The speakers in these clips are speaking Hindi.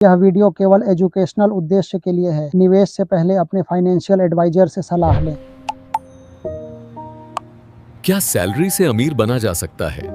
यह वीडियो केवल एजुकेशनल उद्देश्य के लिए है। निवेश से पहले अपने फाइनेंशियल एडवाइजर से सलाह लें। क्या सैलरी से अमीर बना जा सकता है?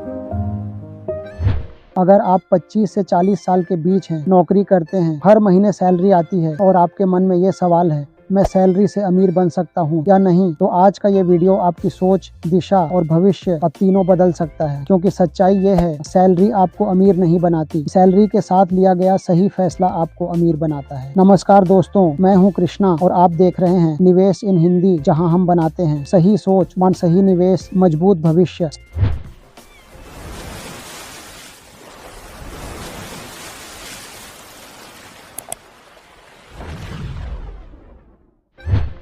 अगर आप 25 से 40 साल के बीच हैं, नौकरी करते हैं, हर महीने सैलरी आती है और आपके मन में ये सवाल है, मैं सैलरी से अमीर बन सकता हूँ या नहीं, तो आज का ये वीडियो आपकी सोच, दिशा और भविष्य अब तीनों बदल सकता है। क्योंकि सच्चाई ये है, सैलरी आपको अमीर नहीं बनाती, सैलरी के साथ लिया गया सही फैसला आपको अमीर बनाता है। नमस्कार दोस्तों, मैं हूँ कृष्णा और आप देख रहे हैं निवेश इन हिंदी, जहाँ हम बनाते हैं सही सोच, सही निवेश, मजबूत भविष्य।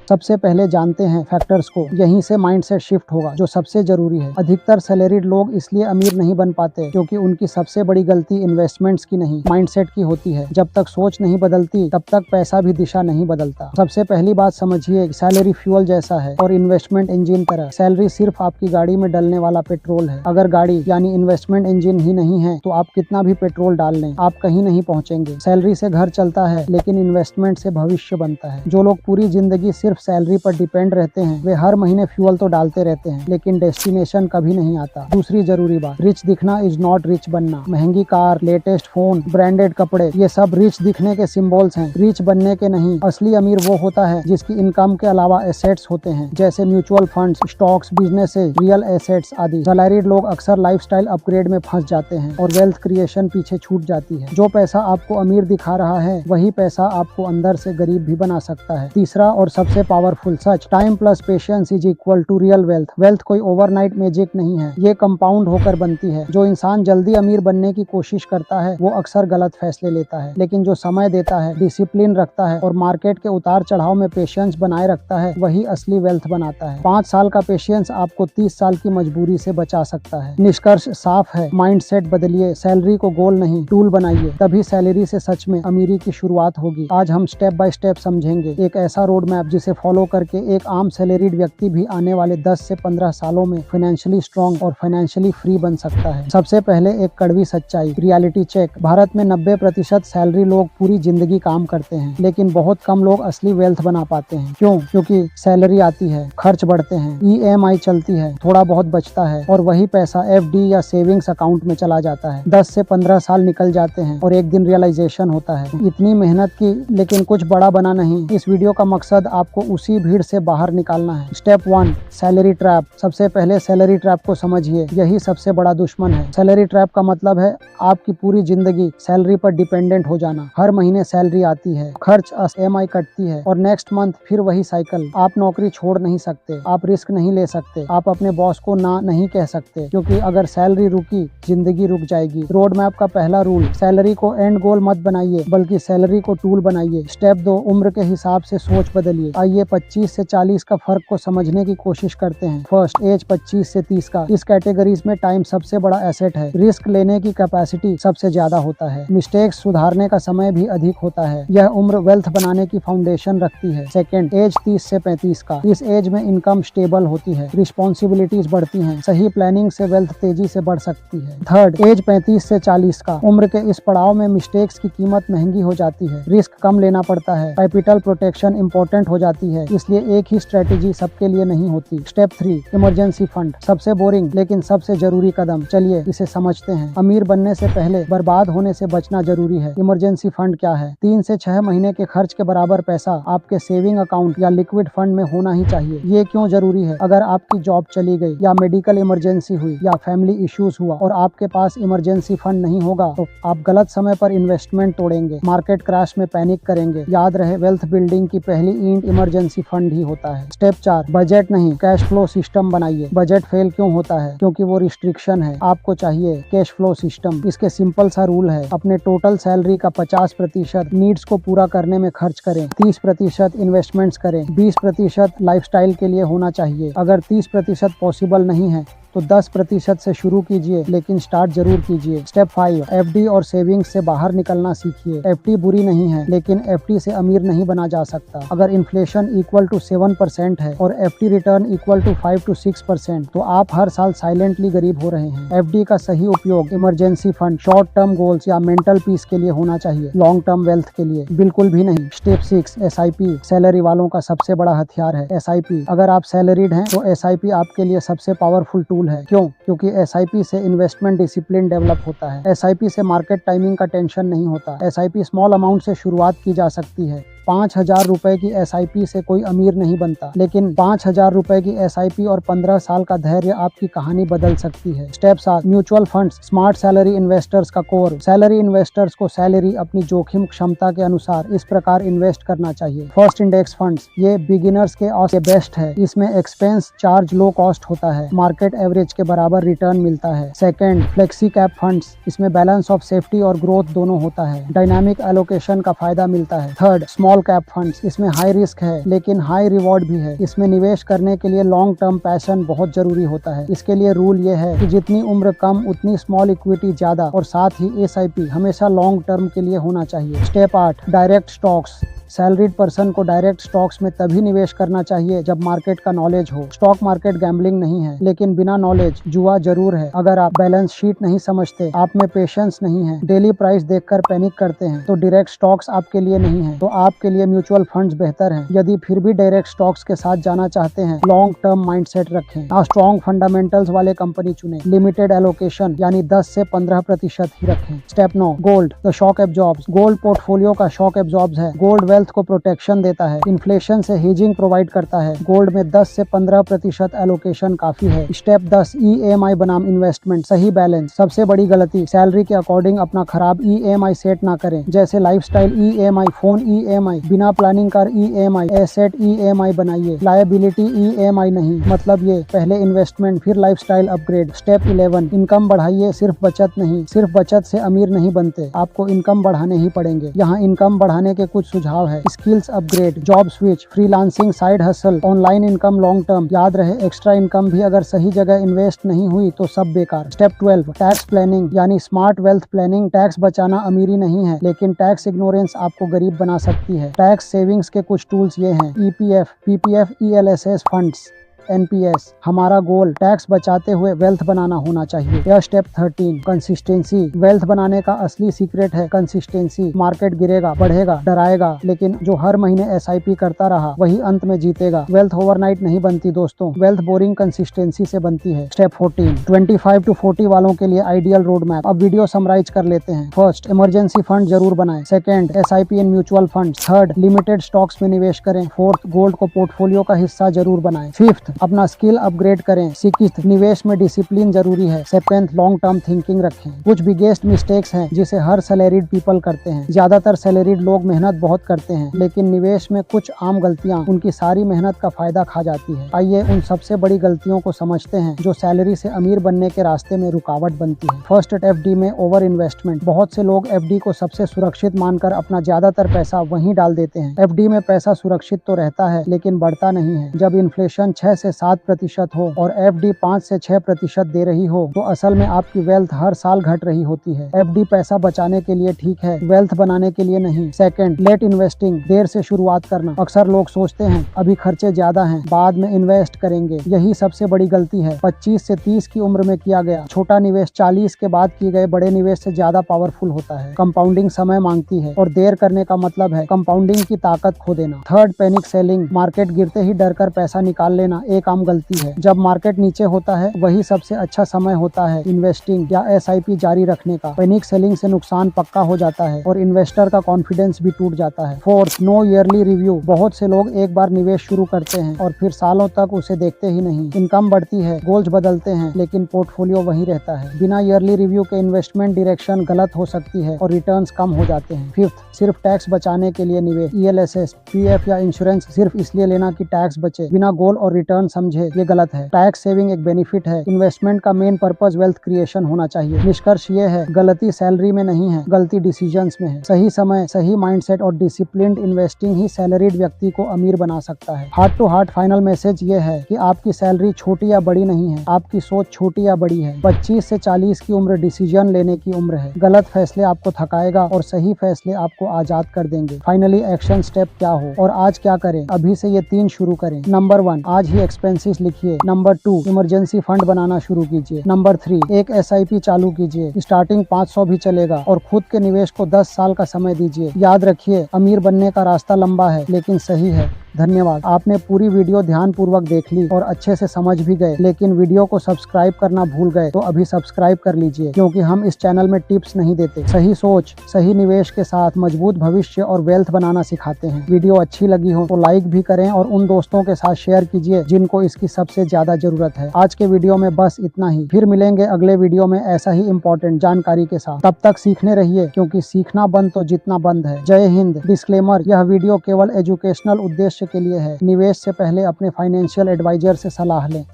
सबसे पहले जानते हैं फैक्टर्स को, यहीं से माइंडसेट शिफ्ट होगा जो सबसे जरूरी है। अधिकतर सैलरीड लोग इसलिए अमीर नहीं बन पाते क्योंकि उनकी सबसे बड़ी गलती इन्वेस्टमेंट्स की नहीं, माइंडसेट की होती है। जब तक सोच नहीं बदलती तब तक पैसा भी दिशा नहीं बदलता। सबसे पहली बात समझिए, सैलरी फ्यूल जैसा है और इन्वेस्टमेंट इंजन तरह। सैलरी सिर्फ आपकी गाड़ी में डलने वाला पेट्रोल है। अगर गाड़ी यानी इन्वेस्टमेंट इंजन ही नहीं है तो आप कितना भी पेट्रोल डाल लें, आप कहीं नहीं पहुंचेंगे। सैलरी से घर चलता है लेकिन इन्वेस्टमेंट से भविष्य बनता है। जो लोग पूरी जिंदगी सिर्फ सैलरी पर डिपेंड रहते हैं वे हर महीने फ्यूल तो डालते रहते हैं लेकिन डेस्टिनेशन कभी नहीं आता। दूसरी जरूरी बात, रिच दिखना इज नॉट रिच बनना। महंगी कार, लेटेस्ट फोन, ब्रांडेड कपड़े, ये सब रिच दिखने के सिंबल्स हैं, रिच बनने के नहीं। असली अमीर वो होता है जिसकी इनकम के अलावा एसेट्स होते हैं, जैसे mutual funds, stocks, businesses, real assets आदि। सैलरीड लोग अक्सर लाइफस्टाइल अपग्रेड में फंस जाते हैं और वेल्थ क्रिएशन पीछे छूट जाती है। जो पैसा आपको अमीर दिखा रहा है वही पैसा आपको अंदर से गरीब भी बना सकता है। तीसरा और सबसे पावरफुल सच, time plus patience is equal to real wealth. Wealth कोई ओवरनाइट मैजिक नहीं है, ये कंपाउंड होकर बनती है। जो इंसान जल्दी अमीर बनने की कोशिश करता है वो अक्सर गलत फैसले लेता है, लेकिन जो समय देता है, डिसिप्लिन रखता है और मार्केट के उतार चढ़ाव में पेशेंस बनाए रखता है, वही असली वेल्थ बनाता है। 5 साल का पेशेंस आपको 30 साल की मजबूरी से बचा सकता है। निष्कर्ष साफ है, माइंडसेट बदलिए, सैलरी को गोल नहीं टूल बनाइए, तभी सैलरी से सच में अमीरी की शुरुआत होगी। आज हम स्टेप बाय स्टेप समझेंगे एक ऐसा रोड मैप जिसे फॉलो करके एक आम सैलरीड व्यक्ति भी आने वाले 10 से 15 सालों में फाइनेंशियली स्ट्रॉन्ग और फाइनेंशियली फ्री बन सकता है। सबसे पहले एक कड़वी सच्चाई, रियलिटी चेक। भारत में 90% सैलरी लोग पूरी जिंदगी काम करते हैं लेकिन बहुत कम लोग असली वेल्थ बना पाते हैं। क्यों? क्योंकि सैलरी आती है, खर्च बढ़ते हैं, EMI चलती है, थोड़ा बहुत बचता है और वही पैसा FD या सेविंग्स अकाउंट में चला जाता है। 10 से 15 साल निकल जाते हैं और एक दिन रियलाइजेशन होता है, इतनी मेहनत की लेकिन कुछ बड़ा बना नहीं। इस वीडियो का मकसद आपको उसी भीड़ से बाहर निकालना है। Step 1, salary trap. सबसे पहले सैलरी ट्रैप को समझिए, यही सबसे बड़ा दुश्मन है। सैलरी ट्रैप का मतलब है आपकी पूरी जिंदगी सैलरी पर डिपेंडेंट हो जाना। हर महीने सैलरी आती है, खर्च EMI कटती है और नेक्स्ट मंथ फिर वही साइकिल। आप नौकरी छोड़ नहीं सकते, आप रिस्क नहीं ले सकते, आप अपने बॉस को ना नहीं कह सकते, क्योंकि अगर सैलरी रुकी जिंदगी रुक जाएगी। रोड मैप का पहला रूल, सैलरी को एंड गोल मत बनाइए बल्कि सैलरी को टूल बनाइए। स्टेप 2, उम्र के हिसाब से सोच बदलिए। आइए 25 से 40 का फर्क को समझने की कोशिश करते हैं। फर्स्ट, एज 25 से 30 का। इस कैटेगरीज में टाइम सबसे बड़ा एसेट है, रिस्क लेने की कैपेसिटी सबसे ज्यादा होता है, मिस्टेक्स सुधारने का समय भी अधिक होता है। यह उम्र वेल्थ बनाने की फाउंडेशन रखती है। सेकंड, एज 30 से 35 का। इस एज में इनकम स्टेबल होती है, रिस्पॉन्सिबिलिटीज बढ़ती हैं, सही प्लानिंग से वेल्थ तेजी से बढ़ सकती है। थर्ड, एज 35 से 40 का। उम्र के इस पड़ाव में मिस्टेक्स की कीमत महंगी हो जाती है, रिस्क कम लेना पड़ता है, कैपिटल प्रोटेक्शन इंपॉर्टेंट हो जाती है, इसलिए एक ही स्ट्रेटेजी सबके लिए नहीं होती। Step 3, emergency fund. सबसे बोरिंग लेकिन सबसे जरूरी कदम, चलिए इसे समझते हैं। अमीर बनने से पहले बर्बाद होने से बचना जरूरी है। इमरजेंसी फंड क्या है? 3 से 6 महीने के खर्च के बराबर पैसा आपके सेविंग अकाउंट या लिक्विड फंड में होना ही चाहिए। ये क्यों जरूरी है? अगर आपकी जॉब चली गई या मेडिकल इमरजेंसी हुई या फैमिली इश्यूज हुआ और आपके पास इमरजेंसी फंड नहीं होगा तो आप गलत समय पर इन्वेस्टमेंट तोड़ेंगे, मार्केट क्रैश में पैनिक करेंगे। याद रहे, वेल्थ बिल्डिंग की पहली ईंट इमरजेंसी फंड ही होता है। स्टेप 4, बजट नहीं कैश फ्लो सिस्टम बनाइए। बजट फेल क्यों होता है? क्योंकि वो रिस्ट्रिक्शन है। आपको चाहिए कैश फ्लो सिस्टम। इसके सिंपल सा रूल है, अपने टोटल सैलरी का 50% नीड्स को पूरा करने में खर्च करें, 30% इन्वेस्टमेंट्स करें, 20% लाइफस्टाइल के लिए होना चाहिए। अगर 30% पॉसिबल नहीं है तो 10% से शुरू कीजिए, लेकिन स्टार्ट जरूर कीजिए। स्टेप 5, एफडी और सेविंग्स से बाहर निकलना सीखिए। एफडी बुरी नहीं है, लेकिन एफडी से अमीर नहीं बना जा सकता। अगर इन्फ्लेशन इक्वल टू 7% है और FD return equal to 5 to 6%, तो आप हर साल साइलेंटली गरीब हो रहे हैं। एफडी का सही उपयोग emergency fund, short term goals या मेंटल पीस के लिए होना चाहिए, लॉन्ग टर्म वेल्थ के लिए बिल्कुल भी नहीं। स्टेप 6, एसआईपी सैलरी वालों का सबसे बड़ा हथियार है। एसआईपी, अगर आप सैलरीड हैं तो एसआईपी आपके लिए सबसे पावरफुल टूल है। क्यों? क्योंकि एसआईपी से इन्वेस्टमेंट डिसिप्लिन डेवलप होता है। एसआईपी से मार्केट टाइमिंग का टेंशन नहीं होता। एसआईपी स्मॉल अमाउंट से शुरुआत की जा सकती है। 5,000 रुपए की एसआईपी से कोई अमीर नहीं बनता, लेकिन 5,000 रुपए की एसआईपी और 15 साल का धैर्य आपकी कहानी बदल सकती है। Step 7, mutual funds smart salary investors का कोर। सैलरी इन्वेस्टर्स को सैलरी अपनी जोखिम क्षमता के अनुसार इस प्रकार इन्वेस्ट करना चाहिए। फर्स्ट, इंडेक्स फंड्स, ये बिगिनर्स के बेस्ट है। इसमें एक्सपेंस चार्ज लो कॉस्ट होता है, मार्केट एवरेज के बराबर रिटर्न मिलता है। सेकेंड, फ्लेक्सी कैप फंड्स, इसमें बैलेंस ऑफ सेफ्टी और ग्रोथ दोनों होता है, डायनामिक एलोकेशन का फायदा मिलता है। थर्ड, स्मॉल कैप फंड्स, इसमें हाई रिस्क है लेकिन हाई रिवॉर्ड भी है। इसमें निवेश करने के लिए लॉन्ग टर्म पैशन बहुत जरूरी होता है। इसके लिए रूल ये है कि जितनी उम्र कम उतनी स्मॉल इक्विटी ज्यादा, और साथ ही एसआईपी हमेशा लॉन्ग टर्म के लिए होना चाहिए। Step 8, direct stocks. Salaried person को डायरेक्ट स्टॉक्स में तभी निवेश करना चाहिए जब मार्केट का नॉलेज हो। स्टॉक मार्केट गैम्बलिंग नहीं है, लेकिन बिना नॉलेज जुआ जरूर है। अगर आप बैलेंस शीट नहीं समझते, आप में पेशेंस नहीं है, डेली प्राइस देखकर पैनिक करते हैं, तो डायरेक्ट स्टॉक्स आपके लिए नहीं है। तो आपके लिए म्यूचुअल फंड्स बेहतर हैं। यदि फिर भी डायरेक्ट स्टॉक्स के साथ जाना चाहते हैं, लॉन्ग टर्म माइंडसेट रखें। स्ट्रॉन्ग फंडामेंटल्स वाले कंपनी चुने। लिमिटेड एलोकेशन यानी 10 से 15% ही रखें। Step 9, gold the shock absorbs. Gold portfolio का शॉक एब्जॉर्ब्स है। गोल्ड वेल्थ को प्रोटेक्शन देता है, इन्फ्लेशन से हेजिंग प्रोवाइड करता है। गोल्ड में 10 से 15% एलोकेशन काफी है। स्टेप 10, ईएमआई बनाम इन्वेस्टमेंट, सही बैलेंस। सबसे बड़ी गलती, सैलरी के अकॉर्डिंग अपना खराब ईएमआई सेट ना करें, जैसे लाइफस्टाइल ईएमआई, फोन ईएमआई, बिना प्लानिंग कर ईएमआई, एसेट ईएमआई बनाइए, लायबिलिटी ईएमआई नहीं। मतलब ये पहले इन्वेस्टमेंट फिर लाइफस्टाइल अपग्रेड। स्टेप 11, इनकम बढ़ाइए, सिर्फ बचत नहीं। सिर्फ बचत से अमीर नहीं बनते, आपको इनकम बढ़ाने ही पड़ेंगे। यहाँ इनकम बढ़ाने के कुछ सुझाव है। Skills upgrade, job switch, freelancing, side hustle, online income long term. याद रहे, एक्स्ट्रा इनकम भी अगर सही जगह इन्वेस्ट नहीं हुई तो सब बेकार। स्टेप 12, टैक्स प्लानिंग यानी स्मार्ट वेल्थ प्लानिंग। टैक्स बचाना अमीरी नहीं है, लेकिन टैक्स इग्नोरेंस आपको गरीब बना सकती है। टैक्स सेविंग्स के कुछ टूल्स ये हैं: EPF, PPF, ELSS funds, NPS. हमारा गोल टैक्स बचाते हुए वेल्थ बनाना होना चाहिए। यह स्टेप 13, कंसिस्टेंसी। वेल्थ बनाने का असली सीक्रेट है कंसिस्टेंसी। मार्केट गिरेगा, बढ़ेगा, डराएगा, लेकिन जो हर महीने एसआईपी करता रहा वही अंत में जीतेगा। वेल्थ ओवरनाइट नहीं बनती दोस्तों, वेल्थ बोरिंग कंसिस्टेंसी से बनती है। स्टेप 14, 25 to 40 वालों के लिए आइडियल रोड मैप। अब वीडियो समराइज कर लेते हैं। फर्स्ट, इमरजेंसी फंड जरूर बनाएं। Second, SIP and mutual fund. Third, limited stocks में निवेश करें। फोर्थ, गोल्ड को पोर्टफोलियो का हिस्सा जरूर बनाएं। फिफ्थ, अपना स्किल अपग्रेड करें। सिक्स्थ, निवेश में डिसिप्लिन जरूरी है। सेवेंथ, लॉन्ग टर्म थिंकिंग रखें। कुछ बिगेस्ट मिस्टेक्स हैं जिसे हर सैलरीड पीपल करते हैं। ज्यादातर सैलरीड लोग मेहनत बहुत करते हैं, लेकिन निवेश में कुछ आम गलतियां उनकी सारी मेहनत का फायदा खा जाती है। आइए उन सबसे बड़ी गलतियों को समझते हैं जो सैलरी से अमीर बनने के रास्ते में रुकावट बनती है। फर्स्ट, एफडी में ओवर इन्वेस्टमेंट। बहुत से लोग एफडी को सबसे सुरक्षित मानकर अपना ज्यादातर पैसा वहीं डाल देते हैं। एफडी में पैसा सुरक्षित तो रहता है, लेकिन बढ़ता नहीं है। जब इन्फ्लेशन 6 से 7% हो और एफडी 5 से 6% दे रही हो, तो असल में आपकी वेल्थ हर साल घट रही होती है। एफडी पैसा बचाने के लिए ठीक है, वेल्थ बनाने के लिए नहीं। सेकंड, लेट इन्वेस्टिंग, देर से शुरुआत करना। अक्सर लोग सोचते हैं अभी खर्चे ज्यादा हैं, बाद में इन्वेस्ट करेंगे। यही सबसे बड़ी गलती है। 25 से 30 की उम्र में किया गया छोटा निवेश 40 के बाद किए गए बड़े निवेश से ज्यादा पावरफुल होता है। कंपाउंडिंग समय मांगती है, और देर करने का मतलब है कंपाउंडिंग की ताकत खो देना। थर्ड, पैनिक सेलिंग, मार्केट गिरते ही डर कर पैसा निकाल लेना एक आम गलती है। जब मार्केट नीचे होता है वही सबसे अच्छा समय होता है इन्वेस्टिंग या एसआईपी जारी रखने का। पैनिक सेलिंग से नुकसान पक्का हो जाता है और इन्वेस्टर का कॉन्फिडेंस भी टूट जाता है। Fourth, no yearly review. बहुत से लोग एक बार निवेश शुरू करते हैं और फिर सालों तक उसे देखते ही नहीं। इनकम बढ़ती है, गोल्स बदलते हैं, लेकिन पोर्टफोलियो वही रहता है। बिना ईयरली रिव्यू के इन्वेस्टमेंट डायरेक्शन गलत हो सकती है और रिटर्न्स कम हो जाते हैं। फिफ्थ, सिर्फ टैक्स बचाने के लिए निवेश। ईएलएसएस, पीएफ या इंश्योरेंस सिर्फ इसलिए लेना कि टैक्स बचे, बिना गोल और रिटर्न बर्डन समझे, ये गलत है। टैक्स सेविंग एक बेनिफिट है, इन्वेस्टमेंट का मेन पर्पज वेल्थ क्रिएशन होना चाहिए। निष्कर्ष ये है, गलती सैलरी में नहीं है, गलती डिसीजंस में है। सही समय, सही माइंडसेट और डिसिप्लिन्ड इन्वेस्टिंग ही सैलरीड व्यक्ति को अमीर बना सकता है। Heart to heart final message ये है कि आपकी सैलरी छोटी या बड़ी नहीं है, आपकी सोच छोटी या बड़ी है। 25 से 40 की उम्र डिसीजन लेने की उम्र है। गलत फैसले आपको थकाएगा और सही फैसले आपको आजाद कर देंगे। फाइनली एक्शन स्टेप क्या हो और आज क्या करें? अभी से ये 3 शुरू करें। नंबर 1, आज ही एक्सपेंसेस लिखिए। नंबर 2, इमरजेंसी फंड बनाना शुरू कीजिए। नंबर 3, एक SIP चालू कीजिए। स्टार्टिंग 500 भी चलेगा और खुद के निवेश को 10 साल का समय दीजिए। याद रखिए, अमीर बनने का रास्ता लंबा है लेकिन सही है। धन्यवाद। आपने पूरी वीडियो ध्यान पूर्वक देख ली और अच्छे से समझ भी गए, लेकिन वीडियो को सब्सक्राइब करना भूल गए तो अभी सब्सक्राइब कर लीजिए, क्योंकि हम इस चैनल में टिप्स नहीं देते, सही सोच, सही निवेश के साथ मजबूत भविष्य और वेल्थ बनाना सिखाते हैं। वीडियो अच्छी लगी हो तो लाइक भी करें और उन दोस्तों के साथ शेयर कीजिए जिनको इसकी सबसे ज्यादा जरूरत है। आज के वीडियो में बस इतना ही। फिर मिलेंगे अगले वीडियो में ऐसा ही इम्पोर्टेंट जानकारी के साथ। तब तक सीखने रहिए, क्योंकि सीखना बंद तो जितना बंद है। जय हिंद। डिस्क्लेमर, यह वीडियो केवल एजुकेशनल उद्देश्य के लिए है। निवेश से पहले अपने फाइनेंशियल एडवाइजर से सलाह लें।